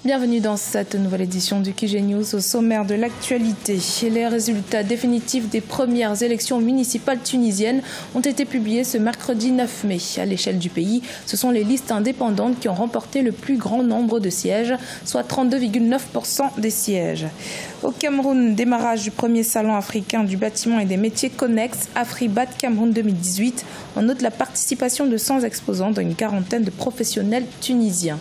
Bienvenue dans cette nouvelle édition du QG News. Au sommaire de l'actualité, les résultats définitifs des premières élections municipales tunisiennes ont été publiés ce mercredi 9 mai. À l'échelle du pays, ce sont les listes indépendantes qui ont remporté le plus grand nombre de sièges, soit 32,9% des sièges. Au Cameroun, démarrage du premier salon africain du bâtiment et des métiers connexes, Afribat Cameroun 2018. On note la participation de 100 exposants dans une quarantaine de professionnels tunisiens.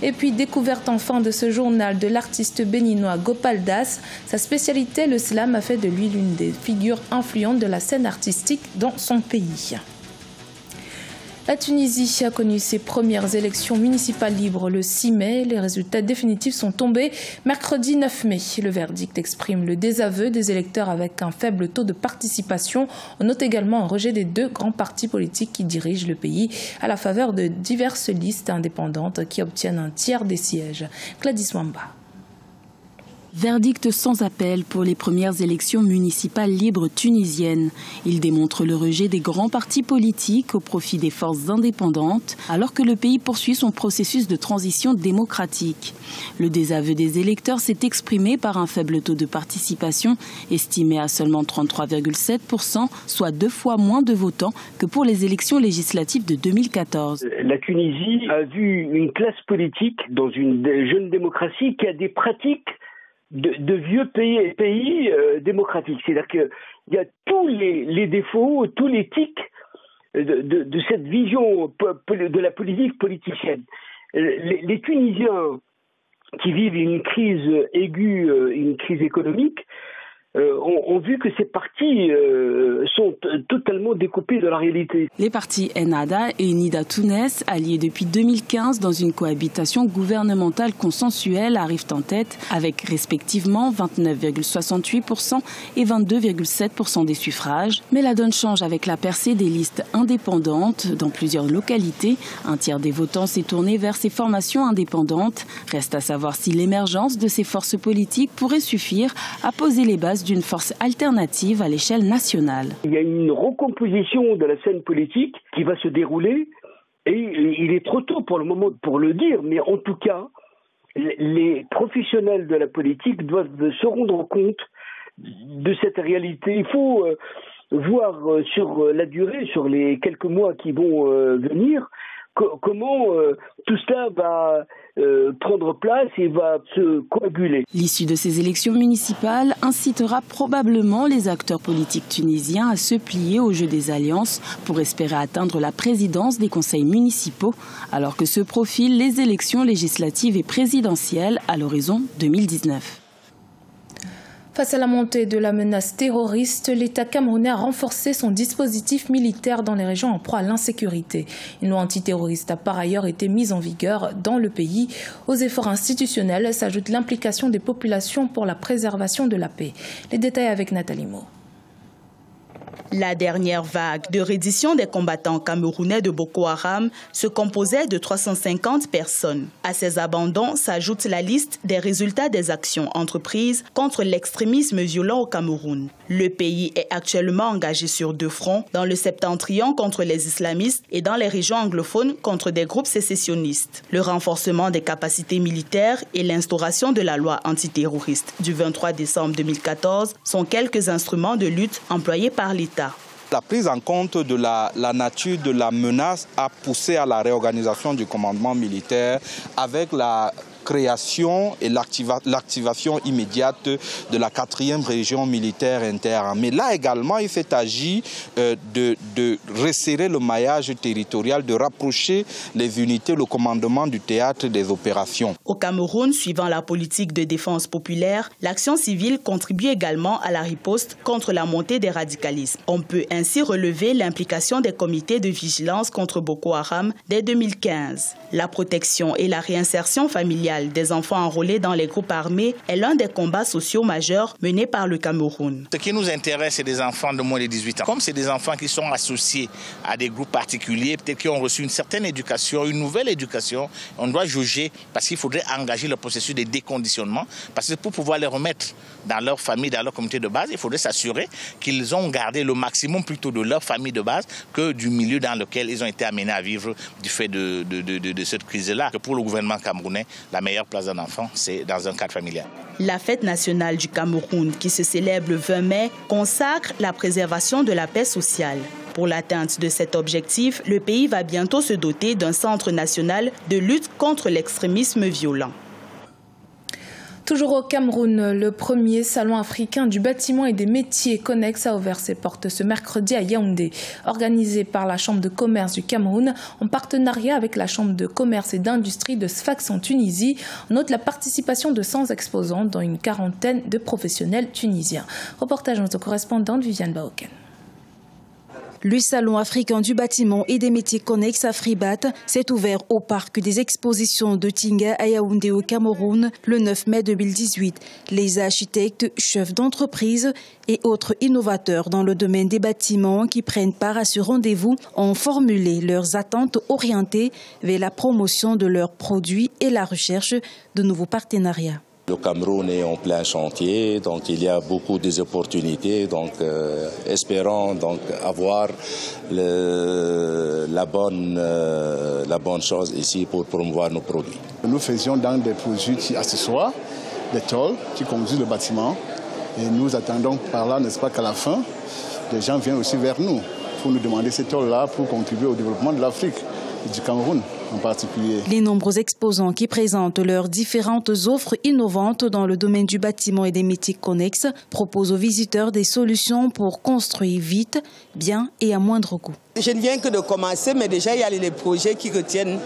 Et puis, découverte enfin de ce journal de l'artiste béninois Gopal Das. Sa spécialité, le slam, a fait de lui l'une des figures influentes de la scène artistique dans son pays. La Tunisie a connu ses premières élections municipales libres le 6 mai. Les résultats définitifs sont tombés mercredi 9 mai. Le verdict exprime le désaveu des électeurs avec un faible taux de participation. On note également un rejet des deux grands partis politiques qui dirigent le pays à la faveur de diverses listes indépendantes qui obtiennent un tiers des sièges. Gladys Wamba. Verdict sans appel pour les premières élections municipales libres tunisiennes. Il démontre le rejet des grands partis politiques au profit des forces indépendantes, alors que le pays poursuit son processus de transition démocratique. Le désaveu des électeurs s'est exprimé par un faible taux de participation, estimé à seulement 33,7%, soit 2 fois moins de votants que pour les élections législatives de 2014. La Tunisie a vu une classe politique dans une jeune démocratie qui a des pratiques de vieux pays démocratiques. C'est-à-dire qu'il y a tous les défauts, tous les tics de cette vision de la politique politicienne. Les Tunisiens qui vivent une crise aiguë, une crise économique, ont vu que ces partis sont totalement découpés de la réalité. Les partis Ennahda et Ennahda Tounes, alliés depuis 2015 dans une cohabitation gouvernementale consensuelle, arrivent en tête avec respectivement 29,68% et 22,7% des suffrages. Mais la donne change avec la percée des listes indépendantes dans plusieurs localités. Un tiers des votants s'est tourné vers ces formations indépendantes. Reste à savoir si l'émergence de ces forces politiques pourrait suffire à poser les bases d'une force alternative à l'échelle nationale. Il y a une recomposition de la scène politique qui va se dérouler et il est trop tôt pour le moment pour le dire, mais en tout cas, les professionnels de la politique doivent se rendre compte de cette réalité. Il faut voir sur la durée, sur les quelques mois qui vont venir, comment tout cela va prendre place et va se coaguler. L'issue de ces élections municipales incitera probablement les acteurs politiques tunisiens à se plier au jeu des alliances pour espérer atteindre la présidence des conseils municipaux, alors que se profilent les élections législatives et présidentielles à l'horizon 2019. Face à la montée de la menace terroriste, l'État camerounais a renforcé son dispositif militaire dans les régions en proie à l'insécurité. Une loi antiterroriste a par ailleurs été mise en vigueur dans le pays. Aux efforts institutionnels s'ajoute l'implication des populations pour la préservation de la paix. Les détails avec Nathalie Mo. La dernière vague de reddition des combattants camerounais de Boko Haram se composait de 350 personnes. À ces abandons s'ajoute la liste des résultats des actions entreprises contre l'extrémisme violent au Cameroun. Le pays est actuellement engagé sur 2 fronts, dans le septentrion contre les islamistes et dans les régions anglophones contre des groupes sécessionnistes. Le renforcement des capacités militaires et l'instauration de la loi antiterroriste du 23 décembre 2014 sont quelques instruments de lutte employés par l'État. La prise en compte de la nature de la menace a poussé à la réorganisation du commandement militaire avec la création et l'activation immédiate de la 4e région militaire interarmée. Là également, il fait agir de resserrer le maillage territorial, de rapprocher les unités, le commandement du théâtre des opérations. Au Cameroun, suivant la politique de défense populaire, l'action civile contribue également à la riposte contre la montée des radicalismes. On peut ainsi relever l'implication des comités de vigilance contre Boko Haram dès 2015. La protection et la réinsertion familiale des enfants enrôlés dans les groupes armés est l'un des combats sociaux majeurs menés par le Cameroun. Ce qui nous intéresse, c'est des enfants de moins de 18 ans. Comme c'est des enfants qui sont associés à des groupes particuliers, peut-être qui ont reçu une certaine éducation, une nouvelle éducation, on doit juger parce qu'il faudrait engager le processus de déconditionnement. Parce que pour pouvoir les remettre dans leur famille, dans leur communauté de base, il faudrait s'assurer qu'ils ont gardé le maximum plutôt de leur famille de base que du milieu dans lequel ils ont été amenés à vivre du fait de cette crise-là. Pour le gouvernement camerounais, la meilleure place d'un enfant, c'est dans un cadre familial. La fête nationale du Cameroun, qui se célèbre le 20 mai, consacre la préservation de la paix sociale. Pour l'atteinte de cet objectif, le pays va bientôt se doter d'un centre national de lutte contre l'extrémisme violent. Toujours au Cameroun, le premier salon africain du bâtiment et des métiers Connex a ouvert ses portes ce mercredi à Yaoundé. Organisé par la Chambre de commerce du Cameroun en partenariat avec la Chambre de commerce et d'industrie de Sfax en Tunisie, on note la participation de 100 exposants dont une quarantaine de professionnels tunisiens. Reportage de notre correspondante Viviane Baoken. Le Salon africain du bâtiment et des métiers Connex à Fribat s'est ouvert au parc des expositions de Tinga à Yaoundé au Cameroun le 9 mai 2018. Les architectes, chefs d'entreprise et autres innovateurs dans le domaine des bâtiments qui prennent part à ce rendez-vous ont formulé leurs attentes orientées vers la promotion de leurs produits et la recherche de nouveaux partenariats. Le Cameroun est en plein chantier, donc il y a beaucoup d'opportunités, donc espérons donc avoir la bonne chose ici pour promouvoir nos produits. Nous faisions dans des produits accessoires, des tôles qui conduisent le bâtiment et nous attendons par là, n'est-ce pas, qu'à la fin, les gens viennent aussi vers nous pour nous demander ces tôles-là pour contribuer au développement de l'Afrique et du Cameroun en particulier. Les nombreux exposants qui présentent leurs différentes offres innovantes dans le domaine du bâtiment et des métiers connexes proposent aux visiteurs des solutions pour construire vite, bien et à moindre coût. Je ne viens que de commencer, mais déjà il y a les projets qui retiennent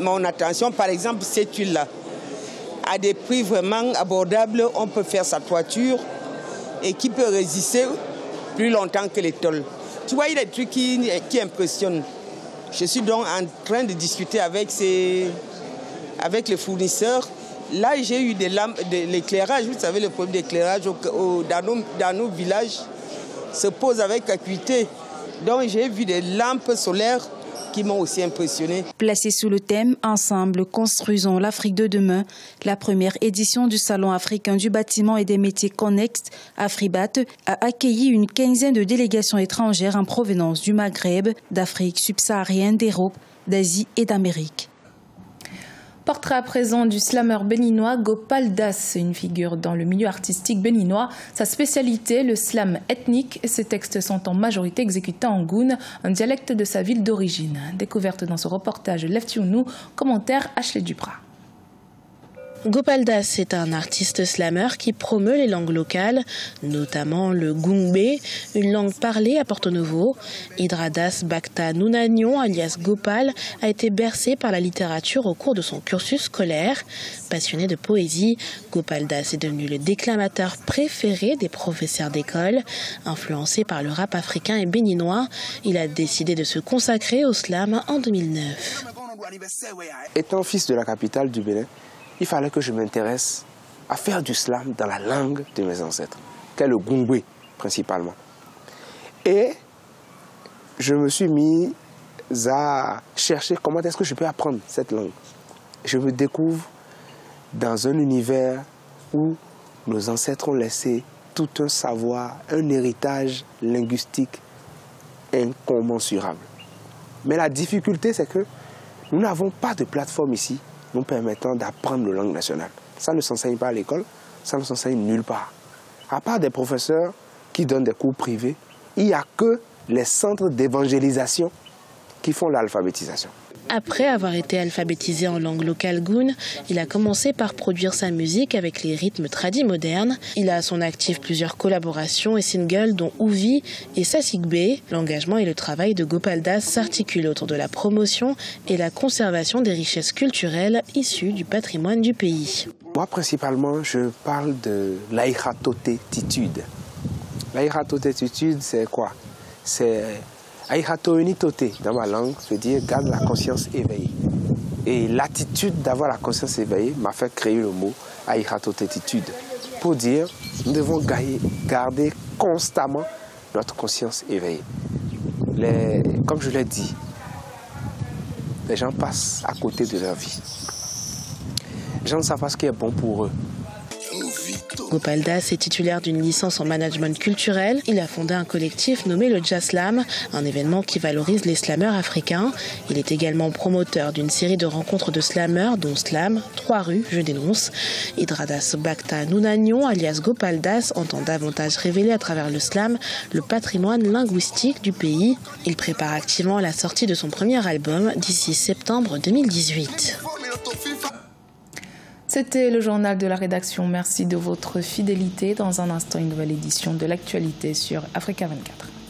mon attention. Par exemple, cette tuile-là, à des prix vraiment abordables, on peut faire sa toiture et qui peut résister plus longtemps que les tôles. Tu vois, il y a des trucs qui impressionnent. Je suis donc en train de discuter avec les fournisseurs. Là, j'ai eu des lampes, de l'éclairage. Vous savez, le problème d'éclairage dans nos villages se pose avec acuité. Donc, j'ai vu des lampes solaires qui m'ont aussi impressionné. Placé sous le thème « Ensemble, construisons l'Afrique de demain », la première édition du Salon africain du bâtiment et des métiers Connex à Fribat a accueilli une quinzaine de délégations étrangères en provenance du Maghreb, d'Afrique subsaharienne, d'Europe, d'Asie et d'Amérique. Portrait à présent du slammer béninois Gopal Das, une figure dans le milieu artistique béninois. Sa spécialité, le slam ethnique, et ses textes sont en majorité exécutés en goun, un dialecte de sa ville d'origine. Découverte dans ce reportage Leftiounou, commentaire Ashley Duprat. Gopal Das est un artiste slammer qui promeut les langues locales, notamment le gungbe, une langue parlée à Porto Novo. Idradas Bakta Nunagnon, alias Gopal, a été bercé par la littérature au cours de son cursus scolaire. Passionné de poésie, Gopal Das est devenu le déclamateur préféré des professeurs d'école. Influencé par le rap africain et béninois, il a décidé de se consacrer au slam en 2009. Étant fils de la capitale du Bénin, il fallait que je m'intéresse à faire du slam dans la langue de mes ancêtres, qu'est le gungbe principalement. Et je me suis mis à chercher comment est-ce que je peux apprendre cette langue. Je me découvre dans un univers où nos ancêtres ont laissé tout un savoir, un héritage linguistique incommensurable. Mais la difficulté, c'est que nous n'avons pas de plateforme ici nous permettant d'apprendre la langue nationale. Ça ne s'enseigne pas à l'école, ça ne s'enseigne nulle part. À part des professeurs qui donnent des cours privés, il n'y a que les centres d'évangélisation qui font l'alphabétisation. Après avoir été alphabétisé en langue locale goun, il a commencé par produire sa musique avec les rythmes tradis modernes. Il a à son actif plusieurs collaborations et singles dont Ouvi et Sasigbe. L'engagement et le travail de Gopal Das s'articulent autour de la promotion et la conservation des richesses culturelles issues du patrimoine du pays. Moi, principalement, je parle de l'aïratotétitude. L'aïratotétitude, c'est quoi? C'est Aïratoenitoté, dans ma langue, veut dire garde la conscience éveillée. Et l'attitude d'avoir la conscience éveillée m'a fait créer le mot aïratotétitude. Pour dire, nous devons garder constamment notre conscience éveillée. Comme je l'ai dit, les gens passent à côté de leur vie. Les gens ne savent pas ce qui est bon pour eux. Gopal Das est titulaire d'une licence en management culturel. Il a fondé un collectif nommé le Jazz Slam, un événement qui valorise les slameurs africains. Il est également promoteur d'une série de rencontres de slameurs, dont Slam, 3 rues, je dénonce. Idradas Bakta Nunanyon, alias Gopal Das, entend davantage révéler à travers le slam le patrimoine linguistique du pays. Il prépare activement la sortie de son premier album d'ici septembre 2018. C'était le journal de la rédaction. Merci de votre fidélité. Dans un instant, une nouvelle édition de l'actualité sur Africa 24.